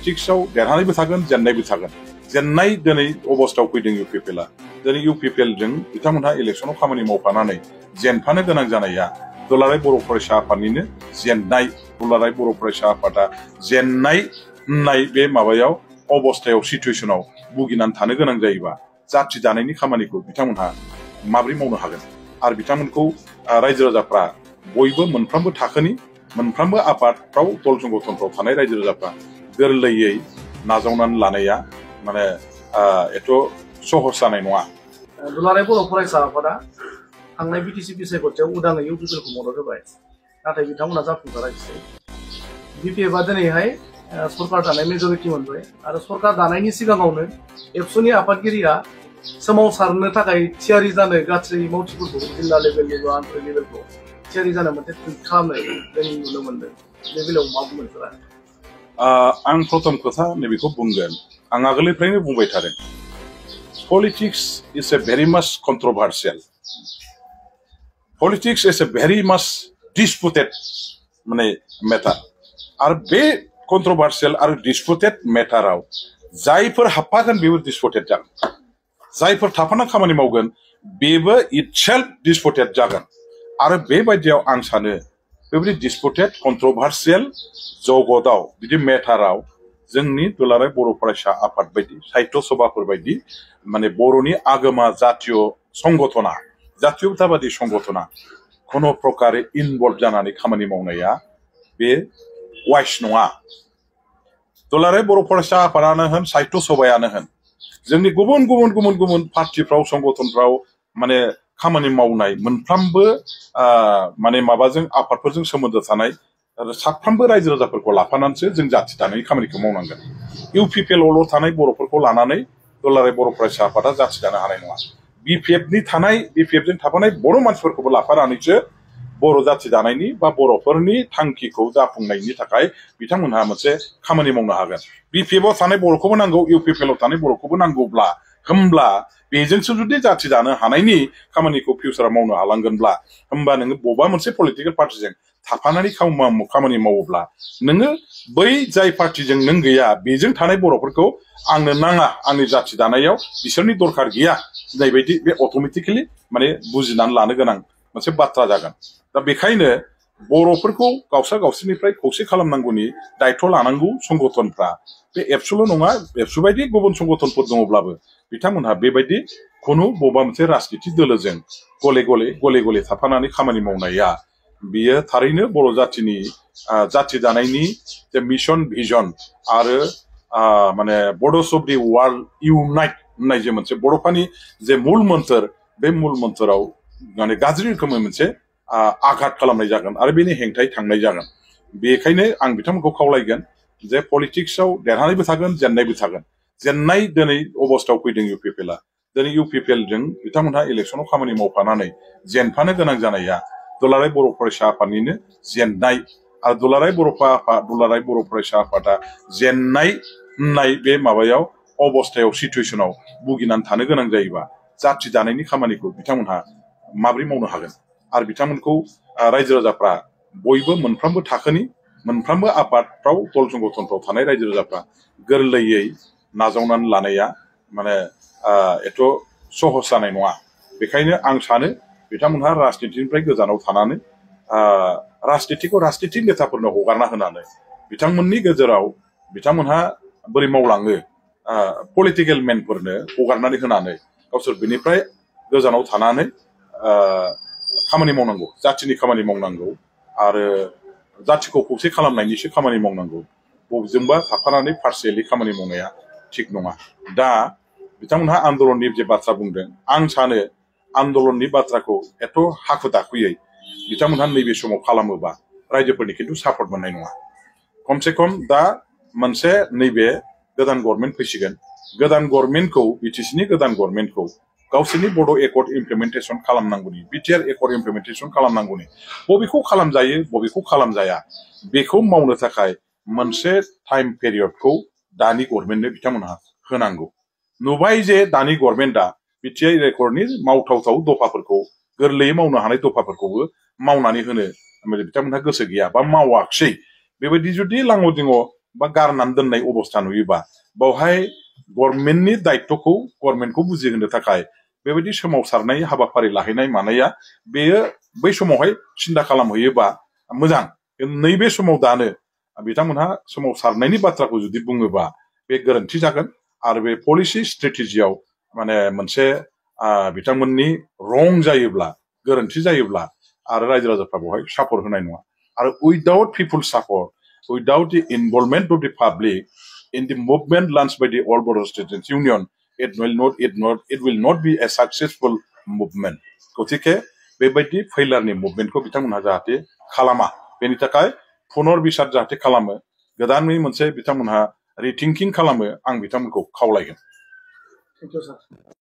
पलिटिक्सआव देरहानायबो थागोन जेननायबो थागोन जेननाय दिनै अबस्थायाव फैदों इउपिपिएलआ दिनै इउपिपिएलजों बिथांमोनहा इलेक्सनाव खामानि मावफानानै जेनफानो गोनां जानाया दुलाराय बर' फरायसा आफादनिनो जेननाय दुलाराय बर' फरायसा आफादा जेननाय होननाय बे माबायाव अबस्थायाव सिचुएसनाव भुगिनानै थानो गोनां जायोबा जाथि दानायनि खामानिखौ बिथांमोनहा माबोरै मावनो हागोन आरो बिथांमोनखौ रायजो राजाफ्रा बयबो मोनफ्रोमबो थाखोनि मोनफ्रोमबो आफादफ्राव दल संगठनफ्राव थानाय रायजो राजाफ्रा गोरलैयै नाजावनानै लानाया माने एथ' सहज जानाय नङा। दुलाराय बर' फरायसा आफादा थांनाय बिटिसि बिसायख'थियाव उदाङै इउपिपिएलखौ मदद होबाय नाथाय बिथांमोना जाफुंसाराखिसै। बिपिएफआ दिनैहाय सरकार दानाय मेजरिटि मोनबाय आरो सरकार दानायनि सिगाङावनो एबसुनि आफादगिरिया सोमावसारनो थाखाय थियारि जानो गासै मावथिफोरखौ जिल्ला लेभेलनि बा आनसलिक लेभेलखौ थियारि जानो मोनसे ट्रिट खालामनाय जों नुनो मोनदों। बे बेलायाव मा बुंगोन नोंथाङा? आं प्रथम खोथा नैबेखौ बुंगोन आं आगोलनिफ्रायनो बुंबाय थादों पलिटिक्स इज ए भेरि माच कन्ट्रभार्सियेल पलिटिक्स इज ए भेरि माच डिसपुटेड माने मेटार आरो बे कन्ट्रभार्सियेल आरो डिसपुटेड मेटाराव जायफोर हाबफागोन बेबो डिसपुटेड जागोन जायफोर थाफाना खामानि मावगोन बेबो इटसेल्फ डिसपुटेड जागोन आरो बेबायदियाव आं सानो बेबायदि डिसपुटेड कन्ट्रभार्सियेल जगतआव बिदि मेटाराव जोंनि दुलाराय बर' फरायसा आफाद बायदि साहित्य सभाफोर बायदि माने बर'नि आगोमा जातीय संगठना जातीयताबादि संगठना खुनु प्रकारे इनभल्भ जानानै खामानि मावनाया बे वाइस नङा। दुलाराय बर' फरायसा आफादानो होन साहित्य सभायानो होन जोंनि गुबुन गुबुन गुबुन गुबुन पार्टिफ्राव संगठनफ्राव माने खामानि मावनाय मोनफ्रोमबो माने माबाजों आफादफोरजों सोमोन्दो थानाय साफ्रोमबो रायजो राजाफोरखौ लाफानानैसो जों जाथि दानायनि खामानिखौ मावनांगोन। इउपिपिएलआवल' थानाय बर'फोरखौ लानानै दुलाराय बर' फरायसा आफादा जाथि दानो हानाय नङा। बिपिएफजों थाफानाय बर' मानसिफोरखौबो लाफानानैसो बर' जाथि दानायनि बा बर'फोरनि थांखिखौ जाफुंनायनि थाखाय बिथांमोनहा मोनसे खामानि मावनो हागोन। बिपिएफआव थानाय बर'खौबो नांगौ इउपिपिएलआव थानाय बर'खौबो नांगौब्ला होमब्ला बेजोंसो जुदि जाथि दानो हानायनि खामानिखौ फिउचाराव मावनो हालांगोनब्ला होमबा नोङो बबेबा मोनसे पलिटिकेल पार्टिजों थाफानानै खामानि मावोब्ला नोङो बै जाय पार्टिजों नों गैया बेजों थानाय बर'फोरखौ आंनो नाङा आंनि जाथि दानायाव बिसोरनि दरखार गैया होननाय बायदि बे अट'मेटिकेलि माने बुजिनानै लानो गोनां मोनसे बाथ्रा जागोन। दा बेखायनो बर'फोरखौ गावसोरनिफ्राय खौसे खालामनांगौनि दायथ' लानांगौ संगठनफ्रा बे एबसुल' नङा एबसु बायदि गुबुन संगठनफोर दङब्लाबो बिथांमोनहा बेबायदि खुनु बबेबा मोनसे राजनिति दोलोजों गले गले थाफानानै खामानि मावनाया बियो थारैनो बर' जाथिनि जाथि दानायनि जे मिशन भिजन आरो माने बड'स अफ दि वर्ल्ड इउनाइट होननाय जे मोनसे बड'फानि जे मुल मोन्थोर बे मुल मोन्थोराव माने गाज्रि रोखोमै मोनसे आघात खालामनाय जागोन आरो बेनि हेंथायै थांनाय जागोन। बेखायनो आं बिथांमोनखौ खावलायगोन जे पलिटिक्सआव देरहानायबो थागोन जेननायबो थागोन जेननाय दिनै अबस्थायाव फैदों इउपिपिएलआ दिनै इउपिपिएलजों बिथांमोनहा इलेक्सनाव खामानि मावफानानै जेनफानो गोनां जानाया दुलाराय बर' फरायसा आफादनिनो जेननाय आरो दुलाराय बर' फरायसा आफादा जेननाय होननाय बे माबायाव अबस्थायाव सिचुएसनाव भुगिनानै थानो गोनां जायोबा जाथि दानायनि खामानिखौ बिथांमोनहा माबोरै मावनो हागोन आरो बिथांमोनखौ रायजो राजाफ्रा बयबो मोनफ्रोमबो थाखोनि मोनफ्रोमबो आफादफ्राव दल संगठनफ्राव थानाय रायजो राजाफ्रा गोरलैयै नाजावनानै लानाया माने एथ' सहज जानाय नङा। बेखायनो आं सानो बिथांमोनहा राजनितिनिफ्राय गोजानाव थानानै राजनितिखौ राजनिति नेताफोरनो हगारना होनानै बिथांमोननि गेजेराव बिथांमोनहा बोरै मावलाङो पलिटिकेल मेनफोरनो हगारनानै होनानै गावसोर बेनिफ्राय गोजानाव थानानै खामानि मावनांगौ जाथिनि खामानि मावनांगौ आरो जाथिखौ खौसे खालामनायनिसो खामानि मावनांगौ बबेजोंबा थाफानानै पार्सियेलि खामानि मावनाया थिग नङा। दा बिथांमोनहा आन्दलननि जे बाथ्रा बुंदों आं सानो आन्दलननि बाथ्राखौ एथ' हाखु दाखुयै बिथांमोनहा नैबे समाव खालामोबा रायजोफोरनि खिन्थु सापर्ट मोननाय नङा। खमसे खम दा मोनसे नैबे गोदान गभर्नमेन्ट फैसिगोन गोदान गभर्नमेन्टखौ बिटिसिनि गोदान गभर्नमेन्टखौ गावसोरनि बड' एकर्ड इमप्लिमेन्टेसन खालामनांगौनि बिटिआर एकर्ड इमप्लिमेन्टेसन खालामनांगौनि बबेखौ खालामजायो बबेखौ खालामजाया बेखौ मावनो थाखाय मोनसे टाइम पेरियडखौ दानि गभर्नमेन्टनो बिथांमोनहा होनांगौ। नुबाय जे दानि गभर्नमेन्टआ बिटिआर एकर्डनि मावथावथाव दफाफोरखौ गोरलैयै मावनो हानाय दफाफोरखौबो मावनानै होनो बिथांमोनहा गोसो गैया बा मावाखिसै। बेबायदि जुदि लाङो दिङो बा गारनानै दोननाय अबस्था नुयोबा बावहाय गभर्नमेन्टनि दायित्वखौ गभर्नमेन्टखौ बुजिहोनो थाखाय बेबायदि सोमावसारनाय हाबाफारि लाहैनाय मानाया बेयो बै समावहाय सिन्था खालामहैयोबा मोजां नैबे समाव दानो बिथांमोनहा सोमावसारनायनि बाथ्राखौ जुदि बुङोबा बे गोरोन्थि जागोन आरो बे पलिसि स्ट्रेटेजियाव माने मोनसे बिथांमोननि रं जायोब्ला गोरोन्थि जायोब्ला आरो रायजो राजाफ्रा बेवहाय सापर्ट होनाय नङा आरो without people support without the involvement of the public in the movement launched by the All Bodo Students Union, it will not be a successful movement. गतिके बेबायदि फैलारनि मुभमेन्टखौ बिथांमोनहा जाहाथे खालामा बेनि थाखाय पुनर बिसार जाहाथे खालामो गोदानै मोनसे बिथांमोनहा रिथिंकिं खालामो आं बिथांमोनखौ खावलायगोन। Thank you, sir.